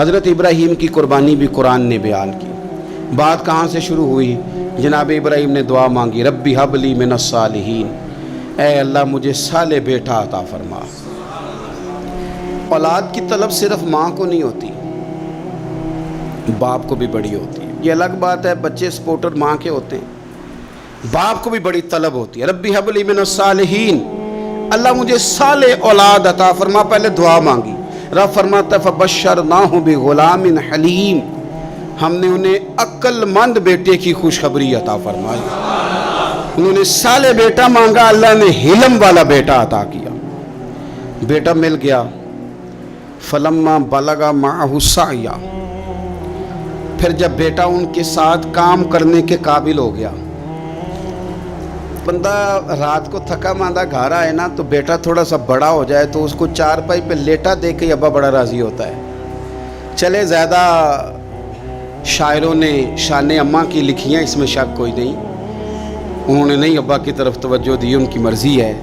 حضرت ابراہیم کی قربانی بھی قرآن نے بیان کی۔ بات کہاں سے شروع ہوئی؟ جناب ابراہیم نے دعا مانگی، ربی حب لی من الصالحین، اے اللہ مجھے صالح بیٹا عطا فرما۔ اولاد کی طلب صرف ماں کو نہیں ہوتی، باپ کو بھی بڑی ہوتی ہے۔ یہ الگ بات ہے، بچے سپورٹر ماں کے ہوتے ہیں، باپ کو بھی بڑی طلب ہوتی ہے۔ ربی حب لی من الصالحین، اللہ مجھے صالح اولاد عطا فرما۔ پہلے دعا مانگی، رب فرماتا ہے فبشرناہ بغلام حلیم، ہم نے انہیں عقل مند بیٹے کی خوشخبری عطا فرمائی۔ انہوں نے صالح بیٹا مانگا، اللہ نے حلم والا بیٹا عطا کیا۔ بیٹا مل گیا۔ فلما بلغ معہ السعی، پھر جب بیٹا ان کے ساتھ کام کرنے کے قابل ہو گیا، بندہ رات کو تھکا ماندہ گھر آئے نا تو بیٹا تھوڑا سا بڑا ہو جائے تو اس کو چارپائی پہ لیٹا دیکھ کے ابا بڑا راضی ہوتا ہے۔ چلے زیادہ شاعروں نے شان اماں کی لکھی ہیں، اس میں شک کوئی نہیں، انہوں نے نہیں ابا کی طرف توجہ دی، ان کی مرضی ہے،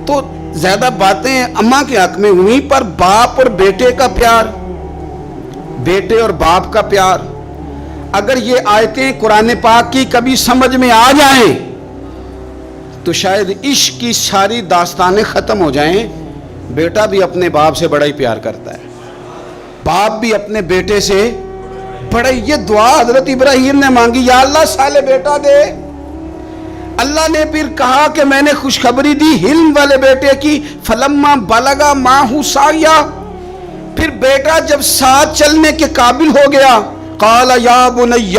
تو زیادہ باتیں اماں کے حق میں ہوئی، پر باپ اور بیٹے کا پیار، بیٹے اور باپ کا پیار، اگر یہ آیتیں قرآن پاک کی کبھی سمجھ میں آ جائیں تو شاید عشق کی ساری داستانیں ختم ہو جائیں۔ بیٹا بھی اپنے باپ سے بڑا ہی پیار کرتا ہے، باپ بھی اپنے بیٹے سے بڑا ہی۔ یہ دعا حضرت ابراہیم نے مانگی، یا اللہ صالح بیٹا دے۔ اللہ نے پھر کہا کہ میں نے خوشخبری دی حلم والے بیٹے کی، فلما بلغ معہ السعی، پھر بیٹا جب ساتھ چلنے کے قابل ہو گیا، قال یا بنی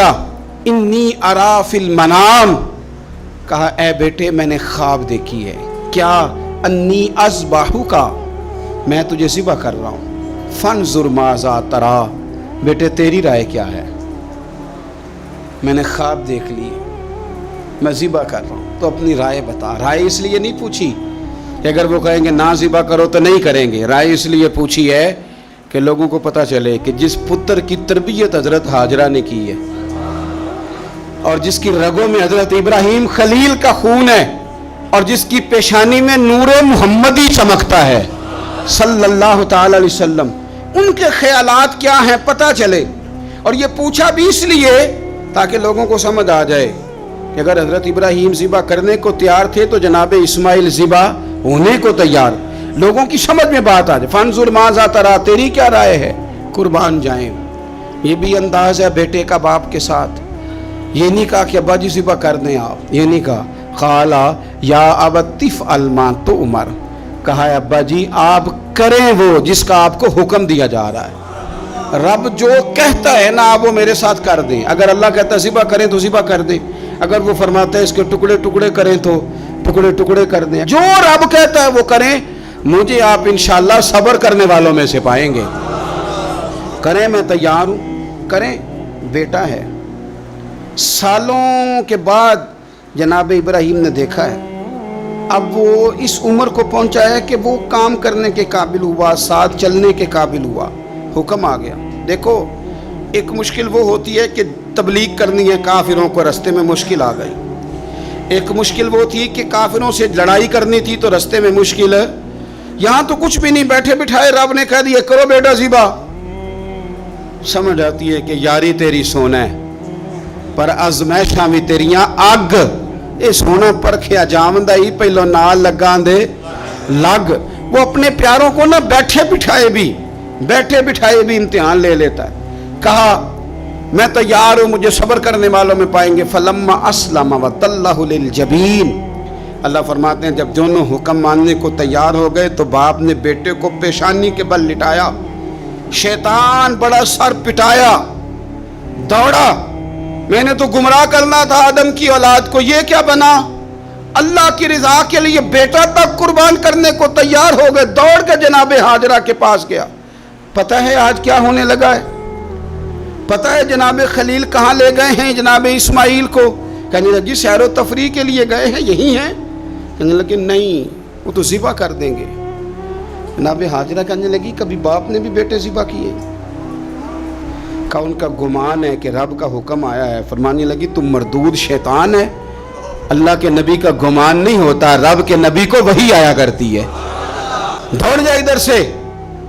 انی ارا فی المنام، کہا اے بیٹے میں نے خواب دیکھی ہے، کیا؟ انی اذبحک، میں تجھے ذبح کر رہا ہوں، فانظر ماذا تری، بیٹے تیری رائے کیا ہے؟ میں نے خواب دیکھ لی، میں ذبح کر رہا ہوں، تو اپنی رائے بتا۔ رائے اس لیے نہیں پوچھی کہ اگر وہ کہیں گے نہ ذبح کرو تو نہیں کریں گے، رائے اس لیے پوچھی ہے کہ لوگوں کو پتہ چلے کہ جس پتر کی تربیت حضرت ہاجرہ نے کی ہے اور جس کی رگوں میں حضرت ابراہیم خلیل کا خون ہے اور جس کی پیشانی میں نور محمدی چمکتا ہے صلی اللہ تعالی علیہ وسلم، ان کے خیالات کیا ہیں پتہ چلے۔ اور یہ پوچھا بھی اس لیے تاکہ لوگوں کو سمجھ آ جائے کہ اگر حضرت ابراہیم ذبح کرنے کو تیار تھے تو جناب اسماعیل ذبح ہونے کو تیار، لوگوں کی سمجھ میں بات آ جائے۔ فانظر ماذا تری، تیری کیا رائے ہے؟ قربان جائیں۔ یہ بھی انداز ہے بیٹے کا باپ کے ساتھ۔ یہ نہیں کہا کہ ابا جی ذبح کر دیں آپ، یہ نہیں کہا، قالا یا ابت افعل ما تؤمر، کہا ہے ابا جی آپ کریں وہ جس کا آپ کو حکم دیا جا رہا ہے۔ رب جو کہتا ہے نا آپ وہ میرے ساتھ کر دیں، اگر اللہ کہتا ہے ذبح کریں تو ذبح کر دیں، اگر وہ فرماتا ہے اس کے ٹکڑے ٹکڑے کریں تو ٹکڑے ٹکڑے کر دیں، جو رب کہتا ہے وہ کریں۔ مجھے آپ انشاءاللہ صبر کرنے والوں میں سے پائیں گے۔ کریں، میں تیار ہوں، کریں، بیٹا ہے۔ سالوں کے بعد جناب ابراہیم نے دیکھا ہے، اب وہ اس عمر کو پہنچا ہے کہ وہ کام کرنے کے قابل ہوا، ساتھ چلنے کے قابل ہوا، حکم آ گیا۔ دیکھو ایک مشکل وہ ہوتی ہے کہ تبلیغ کرنی ہے، کافروں کو رستے میں مشکل آ گئی۔ ایک مشکل وہ تھی کہ کافروں سے لڑائی کرنی تھی تو رستے میں مشکل ہے۔ یہاں تو کچھ بھی نہیں، بیٹھے بٹھائے رب نے کہہ دیا کرو بیٹا ذبح۔ سمجھ آتی ہے کہ یاری تیری سونا ہے پر ازمائشاں بھی تیریاں اگ، اے سونا پرکھیا جامدہ ہی پہلو نال لگاں دے لگ۔ وہ اپنے پیاروں کو نہ بیٹھے بٹھائے بھی امتحان لے لیتا ہے۔ کہا میں تیار ہوں، مجھے صبر کرنے والوں میں پائیں گے۔ فلما اسلم وتلہ للجبین، اللہ فرماتے ہیں جب دونوں حکم ماننے کو تیار ہو گئے تو باپ نے بیٹے کو پیشانی کے بل لٹایا، شیطان بڑا سر پٹایا، دوڑا، میں نے تو گمراہ کرنا تھا آدم کی اولاد کو، یہ کیا بنا؟ اللہ کی رضا کے لیے بیٹا تک قربان کرنے کو تیار ہو گئے، دوڑ کے جناب ہاجرہ کے پاس گیا۔ پتہ ہے آج کیا ہونے لگا ہے؟ پتہ ہے جناب خلیل کہاں لے گئے ہیں جناب اسماعیل کو؟ کہنے لگی سیر و تفریح کے لیے گئے ہیں، یہی ہیں؟ کہنے لگے نہیں، وہ تو ذبح کر دیں گے۔ جناب ہاجرہ کہنے لگی کبھی باپ نے بھی بیٹے ذبح کیے؟ کہا ان کا گمان ہے کہ رب کا حکم آیا ہے۔ فرمانے لگی تم مردود شیطان ہے، اللہ کے نبی کا گمان نہیں ہوتا، رب کے نبی کو وحی آیا کرتی ہے، دوڑ جائے ادھر سے۔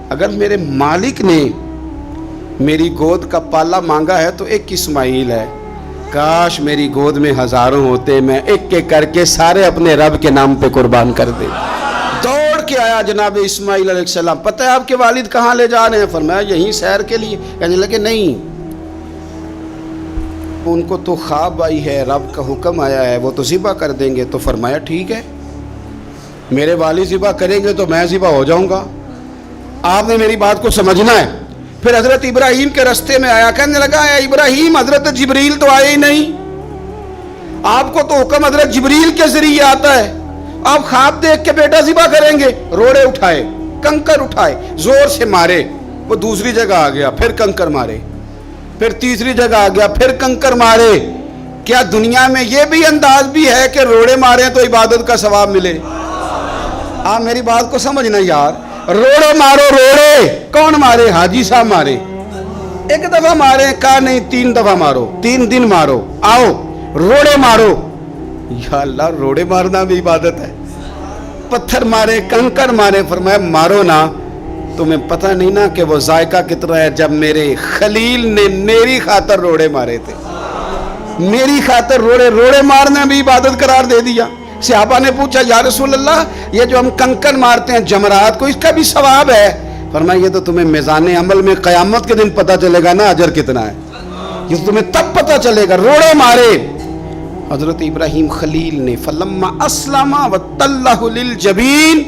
اگر میرے مالک نے میری گود کا پالا مانگا ہے تو ایک اسماعیل ہے، کاش میری گود میں ہزاروں ہوتے، میں ایک ایک کر کے سارے اپنے رب کے نام پہ قربان کر دے۔ دوڑ کے آیا جناب اسماعیل علیہ السلام، پتہ ہے آپ کے والد کہاں لے جا رہے ہیں؟ فرمایا یہیں سیر کے لیے۔ کہنے لگے نہیں، ان کو تو خواب آئی ہے، رب کا حکم آیا ہے، وہ تو ذبح کر دیں گے۔ تو فرمایا ٹھیک ہے، میرے والد ذبح کریں گے تو میں ذبح ہو جاؤں گا، آپ نے میری بات کو سمجھنا ہے۔ پھر حضرت ابراہیم کے رستے میں آیا، کہنے لگا اے ابراہیم، حضرت جبریل تو آئے ہی نہیں، آپ کو تو حکم حضرت جبریل کے ذریعے آتا ہے، آپ خواب دیکھ کے بیٹا ذبح کریں گے؟ روڑے اٹھائے، کنکر اٹھائے، زور سے مارے، وہ دوسری جگہ آ گیا، پھر کنکر مارے، پھر تیسری جگہ آ گیا، پھر کنکر مارے۔ کیا دنیا میں یہ بھی انداز بھی ہے کہ روڑے مارے تو عبادت کا ثواب ملے؟ آپ میری بات کو سمجھنا یار، روڑے مارو، روڑے کون مارے؟ حاجی صاحب مارے، ایک دفعہ مارے، کہا نہیں 3 دفعہ مارو، 3 دن مارو، آؤ روڑے مارو۔ یا اللہ، روڑے مارنا بھی عبادت ہے؟ پتھر مارے، کنکر مارے، فرمایا مارو نا، تمہیں پتہ نہیں نا کہ وہ ذائقہ کتنا ہے جب میرے خلیل نے میری خاطر روڑے مارے تھے، میری خاطر روڑے مارنا بھی عبادت قرار دے دیا۔ صحابہ نے پوچھا یا رسول اللہ، یہ جو ہم کنکر مارتے ہیں جمرات کو، اس کا بھی ثواب ہے؟ فرمایا یہ تو تمہیں میزان عمل میں قیامت کے دن پتہ چلے گا نا اجر کتنا ہے، یہ تو تمہیں تب پتہ چلے گا۔ روڑے مارے حضرت ابراہیم خلیل نے، فلما اسلم وتلہ للجبین،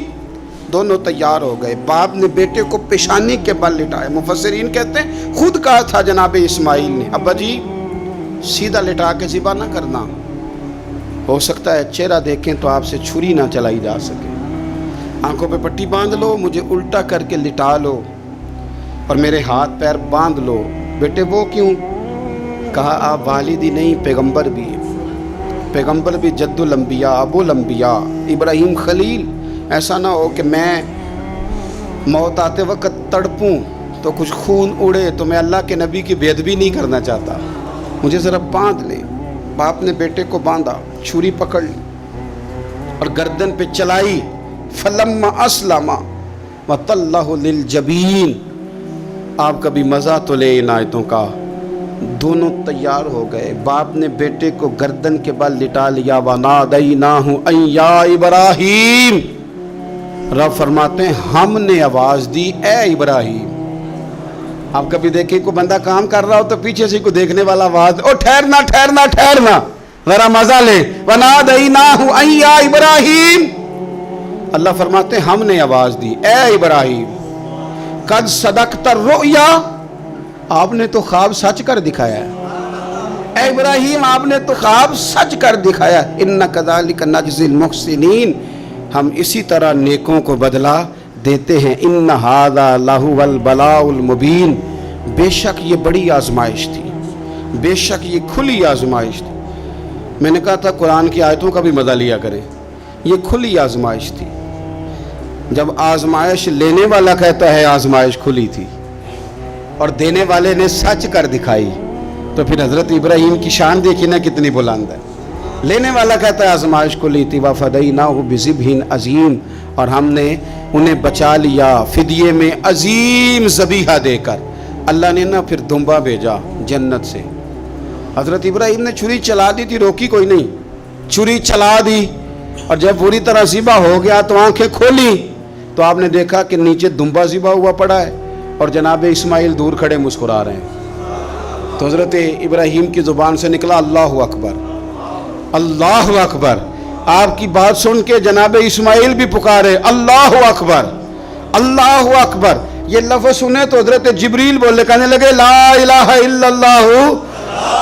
دونوں تیار ہو گئے، باپ نے بیٹے کو پیشانی کے بل لٹایا۔ مفسرین کہتے ہیں خود کہا تھا جناب اسماعیل نے، ابا جی سیدھا لٹا کے ذبح نہ کرنا، ہو سکتا ہے چہرہ دیکھیں تو آپ سے چھری نہ چلائی جا سکے، آنکھوں پہ پٹی باندھ لو، مجھے الٹا کر کے لٹا لو اور میرے ہاتھ پیر باندھ لو۔ بیٹے وہ کیوں؟ کہا آپ والد ہی نہیں، پیغمبر بھی، پیغمبر بھی جد الانبیاء، ابو الانبیاء ابراہیم خلیل۔ ایسا نہ ہو کہ میں موت آتے وقت تڑپوں تو کچھ خون اڑے، تو میں اللہ کے نبی کی بے ادبی نہیں کرنا چاہتا، مجھے ذرا باندھ لے۔ باپ نے بیٹے کو باندھا، چھری پکڑ لی اور گردن پہ چلائی، فلما اسلم وتلہ للجبین۔ آپ کبھی مزہ تو لے ان آیتوں کا۔ دونوں تیار ہو گئے، باپ نے بیٹے کو گردن کے بل لٹا لیا، وَنَادَيْنَاهُ أَن يَا إِبْرَاهِيمُ، رب فرماتے ہیں ہم نے آواز دی اے ابراہیم۔ آپ کبھی دیکھیں کوئی بندہ کام کر رہا ہو تو پیچھے سے کوئی دیکھنے والا آواز، او ٹھہرنا ٹھہرنا ٹھہرنا، ذرا مزہ لے، وَنَادَيْنَاهُ أَن يَا إِبْرَاهِيمُ، اللہ فرماتے ہیں ہم نے آواز دی اے ابراہیم، قد صدقت الرؤیا، آپ نے تو خواب سچ کر دکھایا ہے، اے ابراہیم آپ نے تو خواب سچ کر دکھایا، اِنَّ كَذَلِكَ نَجْزِي الْمُحْسِنِينَ، ہم اسی طرح نیکوں کو بدلہ دیتے ہیں۔ اِنَّ هَذَا لَهُوَ الْبَلَاءُ الْمُبِينُ، بے شک یہ بڑی آزمائش تھی، بے شک یہ کھلی آزمائش تھی۔ میں نے کہا تھا قرآن کی آیتوں کا بھی مزہ لیا کریں، یہ کھلی آزمائش تھی۔ جب آزمائش لینے والا کہتا ہے آزمائش کھلی تھی اور دینے والے نے سچ کر دکھائی، تو پھر حضرت ابراہیم کی شان دیکھی نا کتنی بلند ہے۔ لینے والا کہتا ہے آزمائش کھلی تھی، وَفَدَيْنَاهُ بِذِبْحٍ عَظِيمٍ، اور ہم نے انہیں بچا لیا فدیے میں عظیم ذبیحہ دے کر۔ اللہ نے نا پھر دمبا بھیجا جنت سے۔ حضرت ابراہیم نے چھری چلا دی تھی، روکی کوئی نہیں، چھری چلا دی، اور جب پوری طرح ذبح ہو گیا تو آنکھیں کھولی تو آپ نے دیکھا کہ نیچے دمبا ذبح ہوا پڑا ہے اور جناب اسماعیل دور کھڑے مسکرا رہے ہیں۔ تو حضرت ابراہیم کی زبان سے نکلا اللہ اکبر، اللہ اکبر۔ آپ کی بات سن کے جناب اسماعیل بھی پکارے اللہ اکبر، اللہ اکبر۔ یہ لفظ سنے تو حضرت جبریل بولے، کہنے لگے لا الہ الا اللہ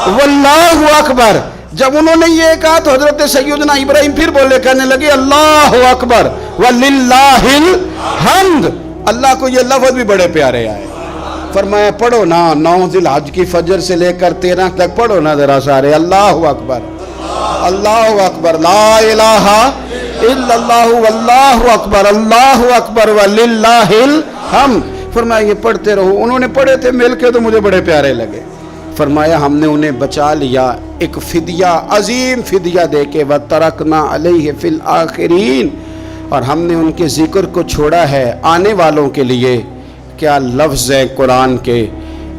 واللہ اکبر۔ جب انہوں نے یہ کہا تو حضرت سیدنا ابراہیم پھر بولے، کہنے لگے اللہ اکبر وللہ الحمد۔ اللہ کو یہ لفظ بھی بڑے پیارے آئے۔ فرمایا پڑھو نا، 9 ذی الحج کی فجر سے لے کر 13 تک پڑھو نا ذرا سارے، اللہ اکبر، اللہ اکبر، لا الہ الا اللہ واللہ اکبر، اللہ اکبر وللہ الحمد۔ فرمایا یہ پڑھتے رہو۔ انہوں نے پڑھے تھے مل کے تو مجھے بڑے پیارے لگے۔ فرمایا ہم نے انہیں بچا لیا ایک فدیہ، عظیم فدیہ دے کے، وَتَرَكْنَا عَلَيْهِ فِي الْآخِرِينَ، اور ہم نے ان کے ذکر کو چھوڑا ہے آنے والوں کے لیے۔ کیا لفظ ہے قرآن کے،